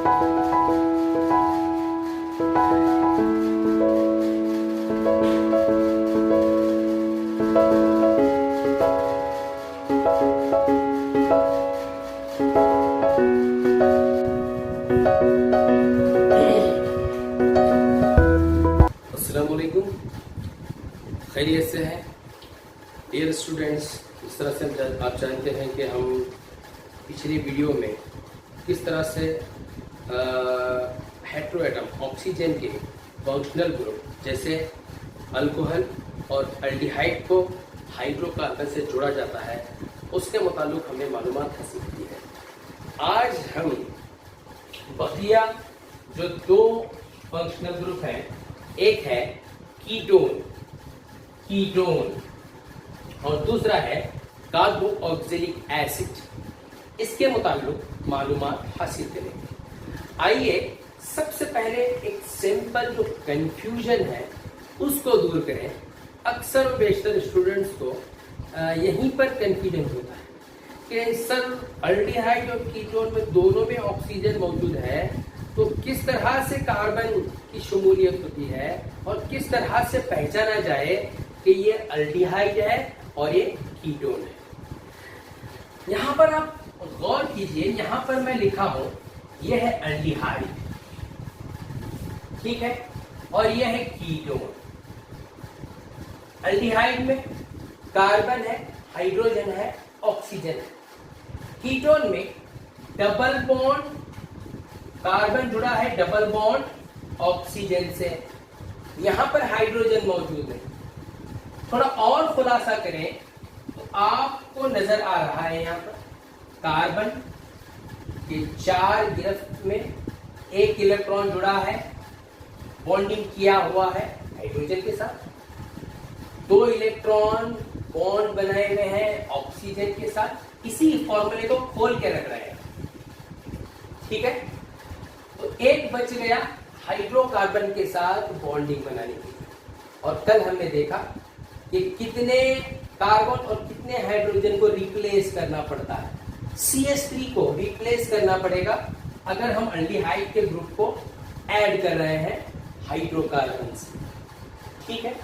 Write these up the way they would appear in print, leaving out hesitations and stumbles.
अस्सलामुअलैकुम, खैरियत से है डियर स्टूडेंट्स। इस तरह से आप जानते हैं कि हम पिछली वीडियो में किस तरह से हेटेरोएटम ऑक्सीजन के फंक्शनल ग्रुप जैसे अल्कोहल और एल्डिहाइड को हाइड्रोकार्बन से जोड़ा जाता है, उसके मुताबिक हमने मालूमात हासिल की है। आज हम बकिया जो दो फंक्शनल ग्रुप हैं, एक है कीटोन और दूसरा है कार्बोक्सिलिक एसिड, इसके मुताबिक मालूमात हासिल करेंगे। आइए सबसे पहले एक सिंपल जो कंफ्यूजन है उसको दूर करें। अक्सर और बेशतर स्टूडेंट्स को यहीं पर कंफ्यूजन होता है कि सर एल्डिहाइड और कीटोन में दोनों में ऑक्सीजन मौजूद है, तो किस तरह से कार्बन की शमूलियत होती है और किस तरह से पहचाना जाए कि ये एल्डिहाइड है और ये कीटोन है। यहाँ पर आप गौर कीजिए, यहाँ पर मैं लिखा हूं ये है एल्डिहाइड, ठीक है, और ये है कीटोन। एल्डिहाइड में कार्बन है, हाइड्रोजन है, ऑक्सीजन है। कीटोन में डबल बॉन्ड कार्बन जुड़ा है डबल बॉन्ड ऑक्सीजन से, यहां पर हाइड्रोजन मौजूद है। थोड़ा और खुलासा करें तो आपको नजर आ रहा है यहाँ पर कार्बन के 4 गिरफ्त में एक इलेक्ट्रॉन जुड़ा है, बॉन्डिंग किया हुआ है हाइड्रोजन के साथ। 2 इलेक्ट्रॉन बॉन्ड बनाए हुए हैं ऑक्सीजन के साथ। इसी फॉर्मूले को खोल के रख रहे हैं, ठीक है। तो एक बच गया हाइड्रोकार्बन के साथ बॉन्डिंग बनाने के लिए। और कल हमने देखा कि कितने कार्बन और कितने हाइड्रोजन को रिप्लेस करना पड़ता है। CH3 को रिप्लेस करना पड़ेगा अगर हम एल्डिहाइड के ग्रुप को ऐड कर रहे हैं हाइड्रोकार्बन से, ठीक है।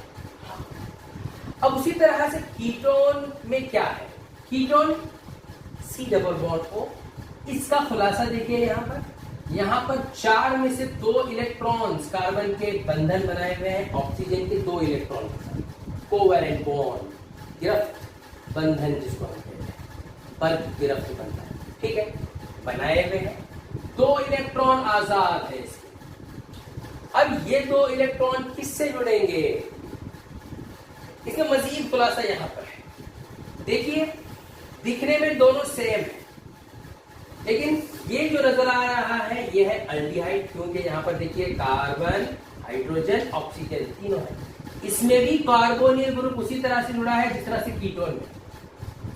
अब उसी तरह से कीटोन में क्या है, ketone C double bond O, इसका खुलासा देखिए। यहाँ पर 4 में से 2 इलेक्ट्रॉन्स कार्बन के बंधन बनाए हुए हैं ऑक्सीजन के 2 इलेक्ट्रॉन के साथ। कोवैलेंट बॉन्ड, गिरफ्त बंधन जिसको हम कहते हैं, पर गिरफ्त बंधन, ठीक है, बनाए हुए हैं। 2 इलेक्ट्रॉन आजाद है इसके। अब ये 2 इलेक्ट्रॉन किससे जुड़ेंगे, इसका मजीद खुलासा यहाँ पर है। देखिए, दिखने में दोनों सेम है, लेकिन ये जो नजर आ रहा है ये है एल्डिहाइड, क्योंकि यहाँ पर देखिए कार्बन, हाइड्रोजन, ऑक्सीजन तीनों है। इसमें भी कार्बोनिल ग्रुप उसी तरह से जुड़ा है जिस तरह से कीटोन में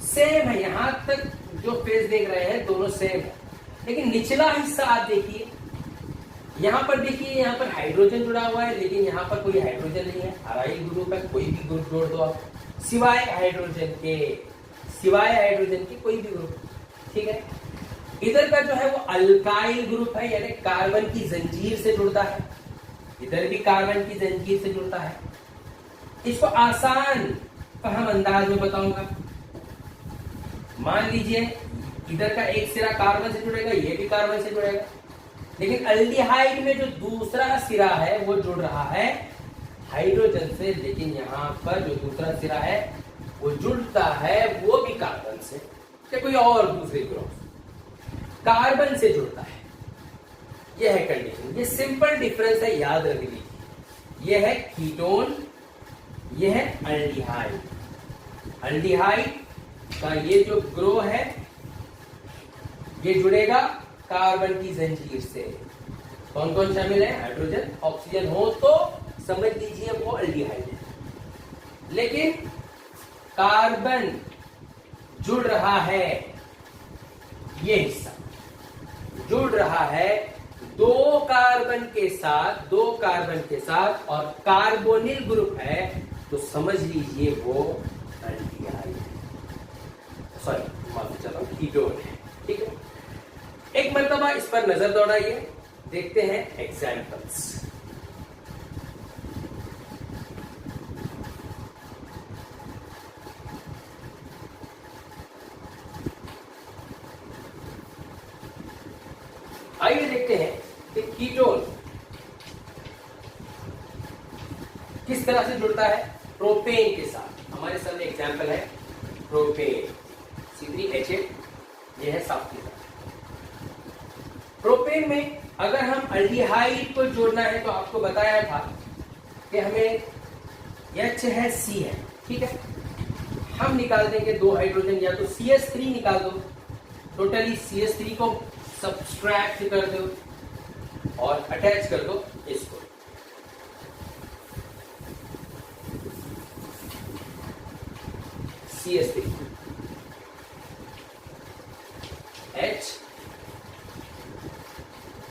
सेम है। यहां तक जो फेज देख रहे हैं दोनों सेम है, लेकिन निचला हिस्सा आप देखिए। यहाँ पर देखिए, यहाँ पर हाइड्रोजन जुड़ा हुआ है, लेकिन यहाँ पर कोई हाइड्रोजन नहीं है। अराइल ग्रुप है, कोई भी ग्रुप जोड़ दो आप, सिवाय हाइड्रोजन के कोई भी ग्रुप, ठीक है। इधर का जो है वो अल्काइल ग्रुप है, यानी कार्बन की जंजीर से जुड़ता है। इधर भी कार्बन की जंजीर से जुड़ता है। इसको आसान फहम अंदाज में बताऊंगा। मान लीजिए इधर का एक सिरा कार्बन से जुड़ेगा, ये भी कार्बन से जुड़ेगा, लेकिन एल्डिहाइड में जो दूसरा सिरा है वो जुड़ रहा है हाइड्रोजन से, लेकिन यहाँ पर जो दूसरा सिरा है वो जुड़ता है वो भी कार्बन से या कोई और दूसरे ग्रुप कार्बन से जुड़ता है। यह है कंडीशन। ये सिंपल डिफरेंस है, याद रख लीजिए। यह है कीटोन, यह है एल्डिहाइड। एल्डिहाइड का ये जो ग्रो है ये जुड़ेगा कार्बन की जंजीर से। कौन कौन शामिल है, हाइड्रोजन, ऑक्सीजन हो तो समझ लीजिए वो एल्डिहाइड है। लेकिन कार्बन जुड़ रहा है, ये हिस्सा जुड़ रहा है 2 कार्बन के साथ और कार्बोनिल ग्रुप है, तो समझ लीजिए वो एल्डिहाइड है, सॉरी माफी चाहता हूं, कीटोन है, ठीक है। एक मरतबा इस पर नजर दौड़ाइए। देखते हैं एग्जाम्पल्स। आइए देखते हैं कि कीटोन किस तरह से जुड़ता है प्रोपेन के साथ। हमारे सामने एग्जाम्पल है प्रोपेन C3H8, यह है साफ की तरह। प्रोपेन में अगर हम अल्डिहाइड को जोड़ना है तो आपको बताया था कि हमें H है C है, ठीक है। हम निकाल देंगे 2 हाइड्रोजन, या तो CH3 निकाल दो, टोटली CH3 को सब्सट्रैक्ट कर दो और अटैच कर दो इसको। CH3 H,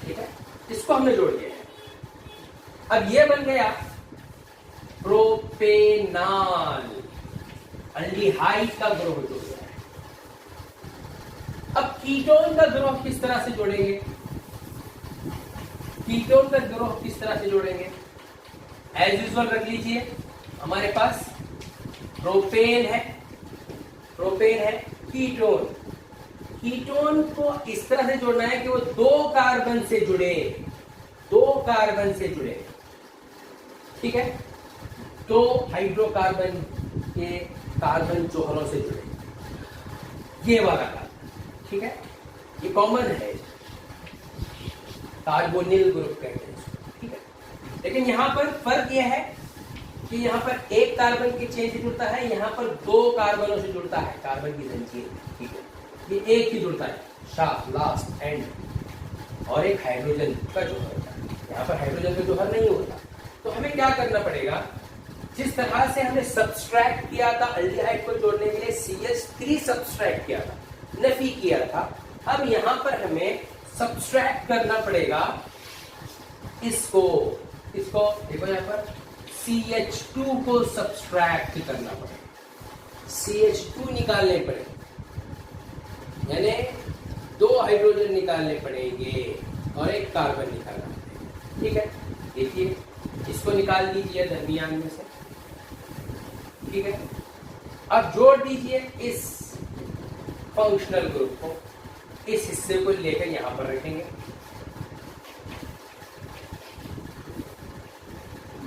ठीक है, इसको हमने जोड़ दिया है। अब ये बन गया प्रोपेनॉल, अल्डिहाइड का ग्रुप जुड़ गया है। अब कीटोन का ग्रुप किस तरह से जोड़ेंगे? कीटोन का ग्रुप किस तरह से जोड़ेंगे? एज यूजुअल रख लीजिए, हमारे पास प्रोपेन है, कीटोन। कीटोन को इस तरह से जोड़ना है कि वो 2 कार्बन से जुड़े, 2 कार्बन से जुड़े, ठीक है। 2 हाइड्रोकार्बन के कार्बन जोहरों से जुड़े, ये वाला कार्बन, ठीक है, ये कॉमन है, कार्बोनिल ग्रुप कहते हैं इसको, ठीक है। लेकिन यहां पर फर्क यह है कि यहां पर 1 कार्बन के चेन से जुड़ता है, यहां पर 2 कार्बनों से जुड़ता है, कार्बन की जंजीर, ठीक है। ये एक ही जुड़ता है, शार्प लास्ट एंड, और एक हाइड्रोजन का जोहर होता है, यहाँ पर हाइड्रोजन का जोहर नहीं होता। तो हमें क्या करना पड़ेगा, जिस तरह से हमने सब्सट्रैक्ट किया था अल्डिहाइड को जोड़ने के लिए CH3 सब्सट्रैक्ट किया था, नफी किया था, अब यहां पर हमें सब्सट्रैक्ट करना पड़ेगा इसको देखो यहां पर CH2 को सब्सट्रैक्ट करना पड़ेगा, CH2 निकालने पड़ेगा, यानी 2 हाइड्रोजन निकालने पड़ेंगे और 1 कार्बन निकालना पड़ेगा, ठीक है। देखिए इसको निकाल दीजिए दरमियान में से, ठीक है। अब जोड़ दीजिए इस फंक्शनल ग्रुप को, इस हिस्से को लेकर यहां पर रखेंगे।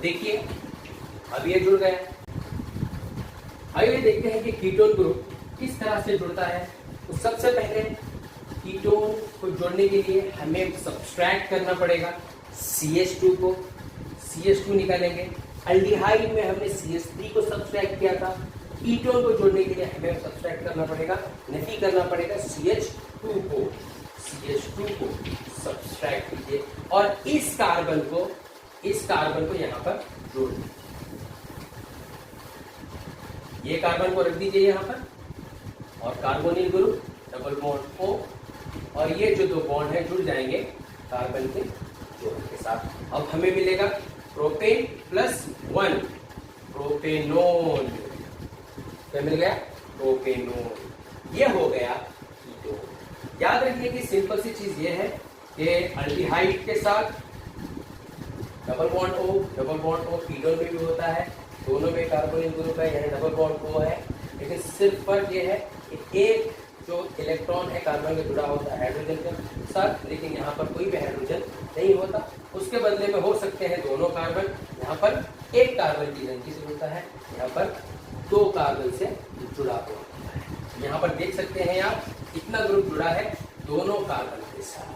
देखिए अब ये जुड़ गया। आइए देखते हैं कि कीटोन ग्रुप किस तरह से जुड़ता है। तो सबसे पहले कीटोन को जोड़ने के लिए हमें सब्सट्रैक्ट करना पड़ेगा CH2 को, CH2 निकालेंगे। अल्डिहाइड में हमने CH3 को सब्सट्रैक्ट किया था, कीटोन को जोड़ने के लिए हमें सब्सट्रैक्ट करना पड़ेगा, नफी करना पड़ेगा CH2 को सब्सट्रैक्ट कीजिए और इस कार्बन को यहां पर जोड़ दीजिए। ये कार्बन को रख दीजिए यहां पर, और carbonyl group double bond O, और ये जो 2 बॉन्ड है जुड़ जाएंगे कार्बन के जोड़ के साथ। अब हमें मिलेगा प्रोपेन +1 प्रोपेनोल, क्या मिल गया? प्रोपेनोल। ये हो गया कीटोन। याद रखिए कि सिंपल सी चीज ये है कि अल्डिहाइड के साथ डबल बॉन्ड O कीटोन में भी होता है, दोनों में कार्बोनिल ग्रुप है, यानी डबल बॉन्ड O है। लेकिन सिर्फ फर्क ये है कि एक जो इलेक्ट्रॉन है कार्बन में जुड़ा होता है हाइड्रोजन के साथ, लेकिन यहाँ पर कोई भी हाइड्रोजन नहीं होता। उसके बदले में हो सकते हैं दोनों कार्बन, यहाँ पर 1 कार्बन की जंजीर से जुड़ता है, यहाँ पर 2 कार्बन से जुड़ा हुआ होता है। यहाँ पर देख सकते हैं आप कितना ग्रुप जुड़ा है दोनों कार्बन के साथ,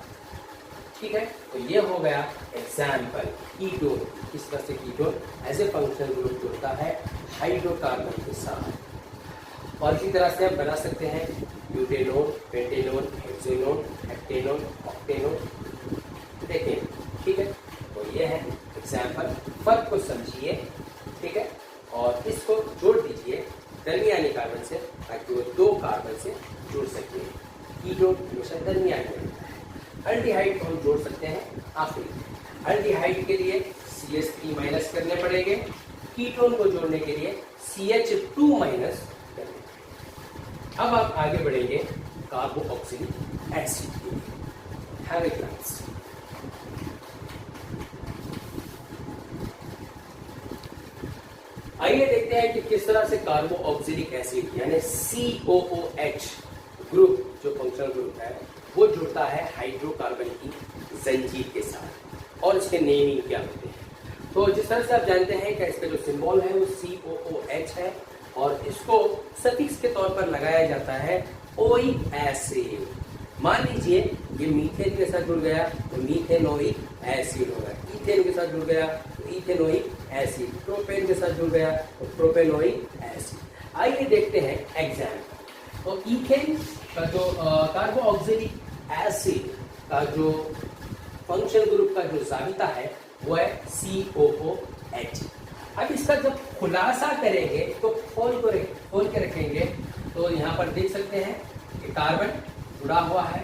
ठीक है। तो ये हो गया एग्जाम्पल कीटोन, किस तरह से ketone as a functional group जुड़ता है हाइड्रोकार्बन के साथ। और इसी तरह से हम बना सकते हैं ब्यूटेनोन, पेंटेनोन, हेक्सेनोन, हेप्टेनोन, ऑक्टेनोन, देखें, ठीक है। तो ये है एग्जाम्पल, फर्क को समझिए, ठीक है, और इसको जोड़ दीजिए दरमियानी कार्बन से ताकि वो 2 कार्बन से जुड़ सके। कीटोन हमेशा दरमियान में होता है। अल्डिहाइड को हम जोड़ सकते हैं आखिरी। अल्डिहाइड के लिए CH3 माइनस करने पड़ेंगे, कीटोन को जोड़ने के लिए CH2 माइनस करने पड़ेंगे। अब आप आगे बढ़ेंगे कार्बोक्सिलिक एसिड के लिए। Have a glass. देखते हैं कि किस तरह से कार्बोऑक्सिलिक एसिड यानी COOH ग्रुप जो फंक्शनल ग्रुप है वो जुड़ता है हाइड्रोकार्बन की जंजीर के साथ और इसके नेमिंग क्या होते हैं। तो जिस तरह से आप जानते हैं कि इसका जो सिंबल है वो COOH है और इसको सफिक्स के तौर पर लगाया जाता है ओइक एसिड। मान लीजिए ये मीथेन के साथ जुड़ गया तो मीथेनोइक एसिड होगा, इथेन के साथ जुड़ गया तो इथेनोइक एसिड, प्रोपेन के साथ जुड़ गया तो प्रोपेनोइक एसिड। आइए देखते हैं एग्जाम्पल। तो इथेन का जो कार्बोऑक्सिलिक एसिड का जो फंक्शनल ग्रुप का जो जाबिता है वो है COOH। अब इसका जब खुलासा करेंगे तो खोल के रखेंगे तो यहाँ पर देख सकते हैं कि कार्बन जुड़ा हुआ है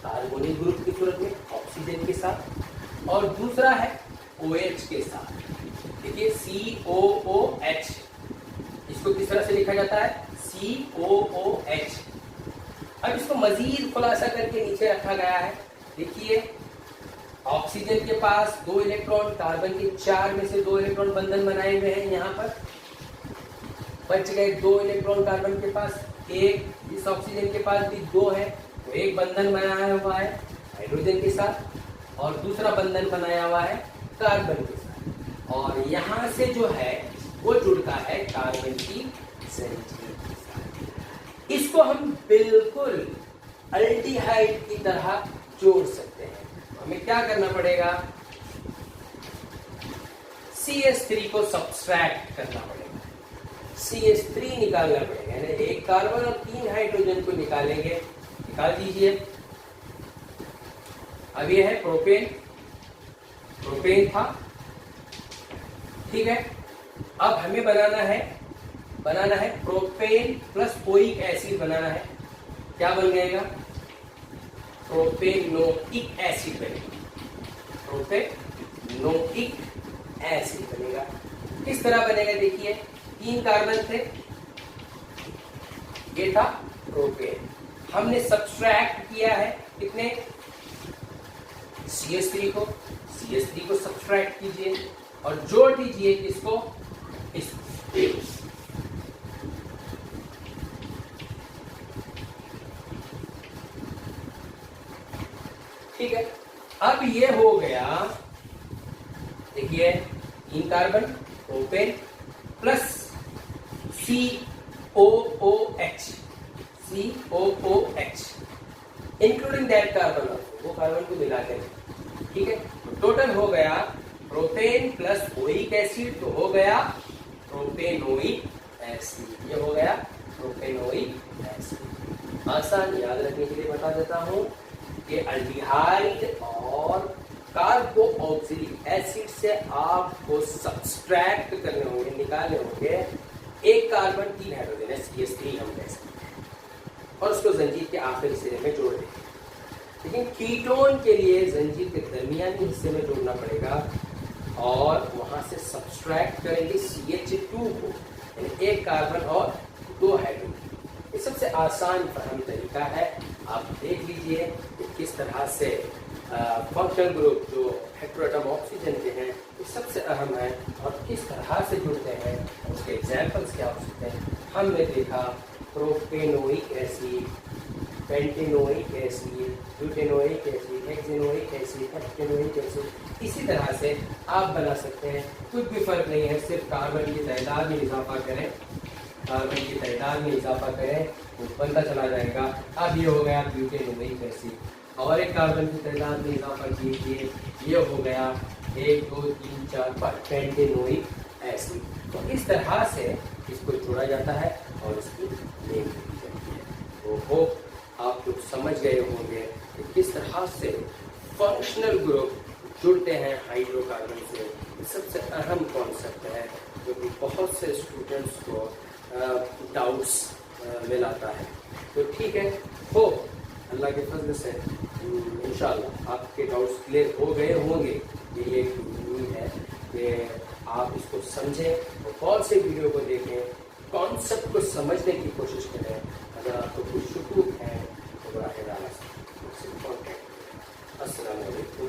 कार्बोनिल ग्रुप की सूरत में ऑक्सीजन के साथ और दूसरा है OH के साथ। देखिए COOH, इसको किस तरह से लिखा जाता है COOH। अब इसको मजीद खुलासा करके नीचे रखा गया है। देखिए ऑक्सीजन के पास 2 इलेक्ट्रॉन, कार्बन के 4 में से 2 इलेक्ट्रॉन बंधन बनाए हुए हैं, यहाँ पर बच गए 2 इलेक्ट्रॉन कार्बन के पास, एक इस ऑक्सीजन के पास भी 2 है तो एक बंधन बनाया हुआ है हाइड्रोजन के साथ और दूसरा बंधन बनाया हुआ है कार्बन के साथ और यहाँ से जो है वो जुड़ता है कार्बन की जंजीर के साथ। इसको हम बिल्कुल अल्डिहाइड की तरह जोड़ सकते हैं। हमें क्या करना पड़ेगा, CH3 को सब्सट्रैक्ट करना पड़ेगा, CH3 निकालना पड़ेगा, यानी एक कार्बन और 3 हाइड्रोजन को निकालेंगे। निकाल दीजिए। अब ये है प्रोपेन, प्रोपेन था, ठीक है। अब हमें बनाना है प्रोपेन प्लस ओइक एसिड बनाना है। क्या बन जाएगा, प्रोपेनोइक एसिड बनेगा, प्रोपेनोइक एसिड बनेगा। किस तरह बनेगा देखिए, 3 कार्बन थे, ये था प्रोपेन, हमने सब्सट्रैक्ट किया है कितने CH3 को सब्सट्रैक्ट कीजिए और जोड़ दीजिए किसको, इस ठीक है। अब ये हो गया, देखिए 3 carbon propane plus COOH including that carbon, वो कार्बन को मिला के, ठीक है। तो टोटल हो गया प्रोपेन प्लस ओइक एसिड, तो हो गया प्रोपेनोइक एसिड, ये हो गया प्रोपेनोइक एसिड। आसान याद रखने के लिए बता देता हूं कि अल्डिहाइड और कार्बोऑक्सिलिक एसिड से आपको सब्सट्रैक्ट करने होंगे, निकालने होंगे एक कार्बन 3 हाइड्रोजन है CH3 हम कह सकते हैं और उसको जंजीर के आखिरी सिरे में जोड़ देंगे। लेकिन कीटोन के लिए जंजीर के दरमियानी हिस्से में जोड़ना पड़ेगा और वहां से सब्सट्रैक्ट करेंगे CH2 को, यानी एक कार्बन और 2 हाइड्रोजन। ये सबसे आसान फहम तरीका है। आप देख लीजिए कि किस तरह से फंक्शनल ग्रुप जो हेटेरोएटम ऑक्सीजन के हैं ये सबसे अहम है और किस तरह से जुड़ते हैं, उसके एग्जाम्पल्स क्या हो सकते हैं। हमने देखा propanoic acid, pentanoic acid, butanoic acid, hexanoic acid, heptanoic acid. इसी तरह से आप बना सकते हैं, कुछ भी फर्क नहीं है, सिर्फ कार्बन की तादाद में इजाफा करें, कार्बन की तादाद में इजाफा करें तो बनता चला जाएगा। अब ये हो गया ब्यूटेनोइक एसिड और एक कार्बन की तादाद में इजाफा कीजिए, ये हो गया 1 2 3 4 5 पेंटेनोइक एसिड। तो इस तरह से इसको जोड़ा जाता है और इसकी नेम दी जाती है। तो वो आप लोग समझ गए होंगे कि किस तरह से फंक्शनल ग्रुप जुड़ते हैं हाइड्रोकार्बन से। सबसे अहम कॉन्सेप्ट है जो कि बहुत से स्टूडेंट्स को डाउट्स में लाता है। तो ठीक है, हो अल्लाह के फजल से इंशाअल्लाह आपके डाउट्स क्लियर हो गए होंगे। ये उम्मीद है कि आप इसको समझें और कौन से वीडियो को देखें, कॉन्सेप्ट को समझने की कोशिश करें। अगर आपको कुछ शुकूक है तो बराह रास्त मुझसे कॉन्टैक्ट करें। अस्सलाम वालेकुम।